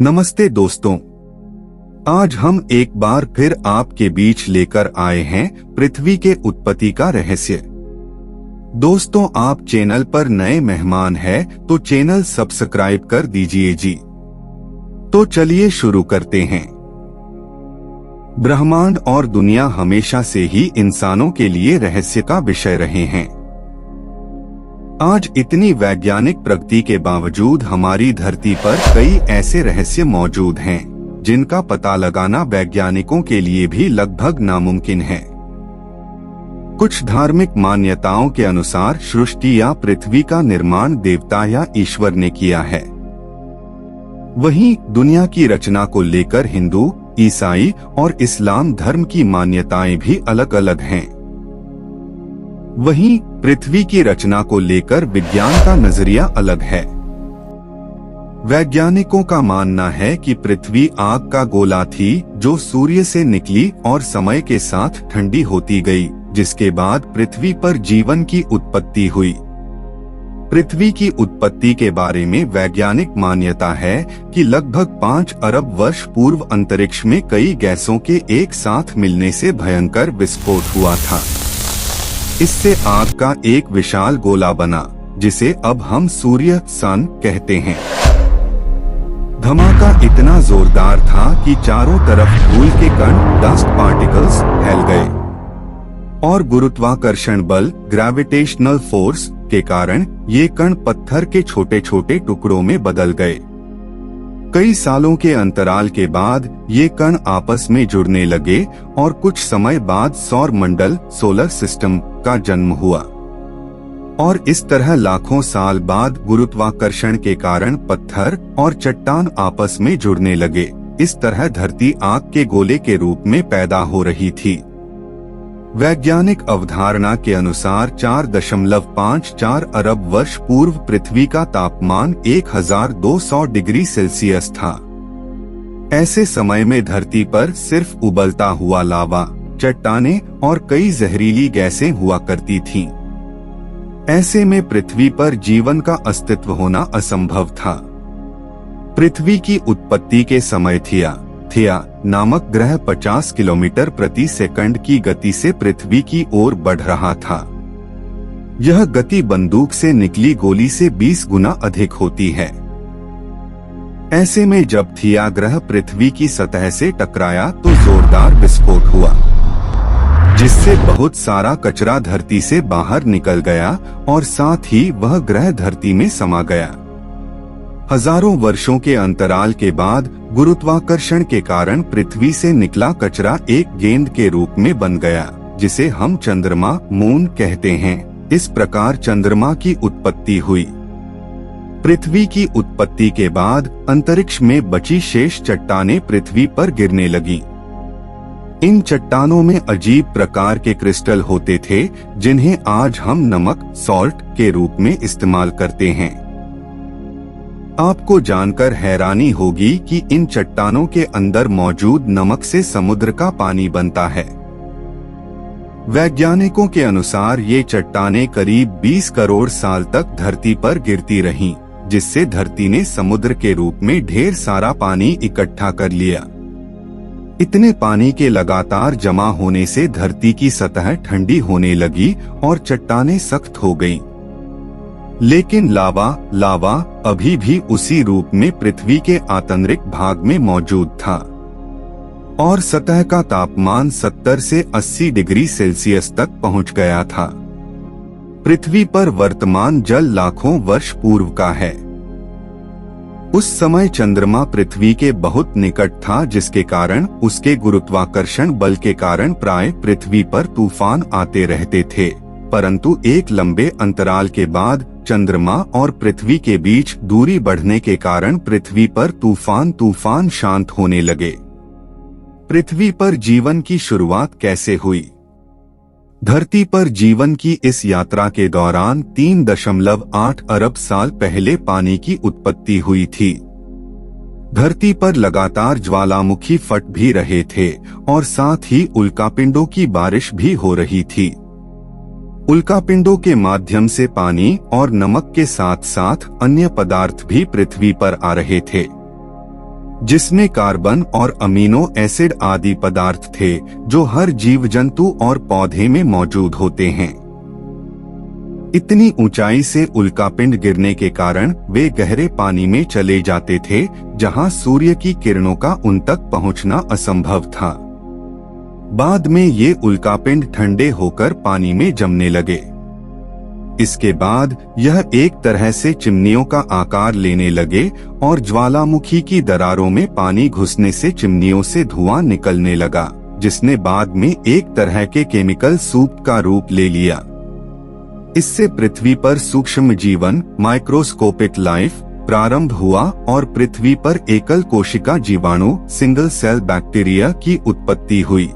नमस्ते दोस्तों, आज हम एक बार फिर आपके बीच लेकर आए हैं पृथ्वी के उत्पत्ति का रहस्य। दोस्तों, आप चैनल पर नए मेहमान हैं तो चैनल सब्सक्राइब कर दीजिए जी। तो चलिए शुरू करते हैं। ब्रह्मांड और दुनिया हमेशा से ही इंसानों के लिए रहस्य का विषय रहे हैं। आज इतनी वैज्ञानिक प्रगति के बावजूद हमारी धरती पर कई ऐसे रहस्य मौजूद हैं जिनका पता लगाना वैज्ञानिकों के लिए भी लगभग नामुमकिन है। कुछ धार्मिक मान्यताओं के अनुसार सृष्टि या पृथ्वी का निर्माण देवता या ईश्वर ने किया है। वहीं दुनिया की रचना को लेकर हिंदू, ईसाई और इस्लाम धर्म की मान्यताएं भी अलग अलग हैं। वहीं पृथ्वी की रचना को लेकर विज्ञान का नजरिया अलग है। वैज्ञानिकों का मानना है कि पृथ्वी आग का गोला थी जो सूर्य से निकली और समय के साथ ठंडी होती गई, जिसके बाद पृथ्वी पर जीवन की उत्पत्ति हुई। पृथ्वी की उत्पत्ति के बारे में वैज्ञानिक मान्यता है कि लगभग 5 अरब वर्ष पूर्व अंतरिक्ष में कई गैसों के एक साथ मिलने से भयंकर विस्फोट हुआ था। इससे आग का एक विशाल गोला बना, जिसे अब हम सूर्य सन कहते हैं। धमाका इतना जोरदार था कि चारों तरफ धूल के कण, डस्ट पार्टिकल्स फैल गए और गुरुत्वाकर्षण बल, ग्रेविटेशनल फोर्स के कारण ये कण पत्थर के छोटे छोटे टुकड़ों में बदल गए। कई सालों के अंतराल के बाद ये कण आपस में जुड़ने लगे और कुछ समय बाद सौर मंडल, सोलर सिस्टम का जन्म हुआ। और इस तरह लाखों साल बाद गुरुत्वाकर्षण के कारण पत्थर और चट्टान आपस में जुड़ने लगे। इस तरह धरती आग के गोले के रूप में पैदा हो रही थी। वैज्ञानिक अवधारणा के अनुसार 4.54 अरब वर्ष पूर्व पृथ्वी का तापमान 1200 डिग्री सेल्सियस था। ऐसे समय में धरती पर सिर्फ उबलता हुआ लावा, चट्टानें और कई जहरीली गैसें हुआ करती थीं। ऐसे में पृथ्वी पर जीवन का अस्तित्व होना असंभव था। पृथ्वी की उत्पत्ति के समय थिया नामक ग्रह 50 किलोमीटर प्रति सेकंड की गति से पृथ्वी की ओर बढ़ रहा था। यह गति बंदूक से निकली गोली से 20 गुना अधिक होती है। ऐसे में जब थिया ग्रह पृथ्वी की सतह से टकराया तो जोरदार विस्फोट हुआ, जिससे बहुत सारा कचरा धरती से बाहर निकल गया और साथ ही वह ग्रह धरती में समा गया। हजारों वर्षों के अंतराल के बाद गुरुत्वाकर्षण के कारण पृथ्वी से निकला कचरा एक गेंद के रूप में बन गया, जिसे हम चंद्रमा, मून कहते हैं। इस प्रकार चंद्रमा की उत्पत्ति हुई। पृथ्वी की उत्पत्ति के बाद अंतरिक्ष में बची शेष चट्टानें पृथ्वी पर गिरने लगी। इन चट्टानों में अजीब प्रकार के क्रिस्टल होते थे, जिन्हें आज हम नमक, सॉल्ट के रूप में इस्तेमाल करते हैं। आपको जानकर हैरानी होगी कि इन चट्टानों के अंदर मौजूद नमक से समुद्र का पानी बनता है। वैज्ञानिकों के अनुसार ये चट्टानें करीब 20 करोड़ साल तक धरती पर गिरती रहीं, जिससे धरती ने समुद्र के रूप में ढेर सारा पानी इकट्ठा कर लिया। इतने पानी के लगातार जमा होने से धरती की सतह ठंडी होने लगी और चट्टानें सख्त हो गईं। लेकिन लावा अभी भी उसी रूप में पृथ्वी के आंतरिक भाग में मौजूद था और सतह का तापमान 70 से 80 डिग्री सेल्सियस तक पहुंच गया था। पृथ्वी पर वर्तमान जल लाखों वर्ष पूर्व का है। उस समय चंद्रमा पृथ्वी के बहुत निकट था, जिसके कारण उसके गुरुत्वाकर्षण बल के कारण प्राय पृथ्वी पर तूफान आते रहते थे। परंतु एक लंबे अंतराल के बाद चंद्रमा और पृथ्वी के बीच दूरी बढ़ने के कारण पृथ्वी पर तूफान शांत होने लगे। पृथ्वी पर जीवन की शुरुआत कैसे हुई? धरती पर जीवन की इस यात्रा के दौरान 3.8 अरब साल पहले पानी की उत्पत्ति हुई थी। धरती पर लगातार ज्वालामुखी फट भी रहे थे और साथ ही उल्कापिंडों की बारिश भी हो रही थी। उल्कापिंडों के माध्यम से पानी और नमक के साथ साथ अन्य पदार्थ भी पृथ्वी पर आ रहे थे। जिसमें कार्बन और अमीनो एसिड आदि पदार्थ थे जो हर जीव जंतु और पौधे में मौजूद होते हैं। इतनी ऊंचाई से उल्कापिंड गिरने के कारण वे गहरे पानी में चले जाते थे, जहां सूर्य की किरणों का उन तक पहुंचना असंभव था। बाद में ये उल्कापिंड ठंडे होकर पानी में जमने लगे। इसके बाद यह एक तरह से चिमनियों का आकार लेने लगे और ज्वालामुखी की दरारों में पानी घुसने से चिमनियों से धुआं निकलने लगा, जिसने बाद में एक तरह के केमिकल सूप का रूप ले लिया। इससे पृथ्वी पर सूक्ष्म जीवन, माइक्रोस्कोपिक लाइफ प्रारंभ हुआ और पृथ्वी पर एकल कोशिका जीवाणु, सिंगल सेल बैक्टीरिया की उत्पत्ति हुई।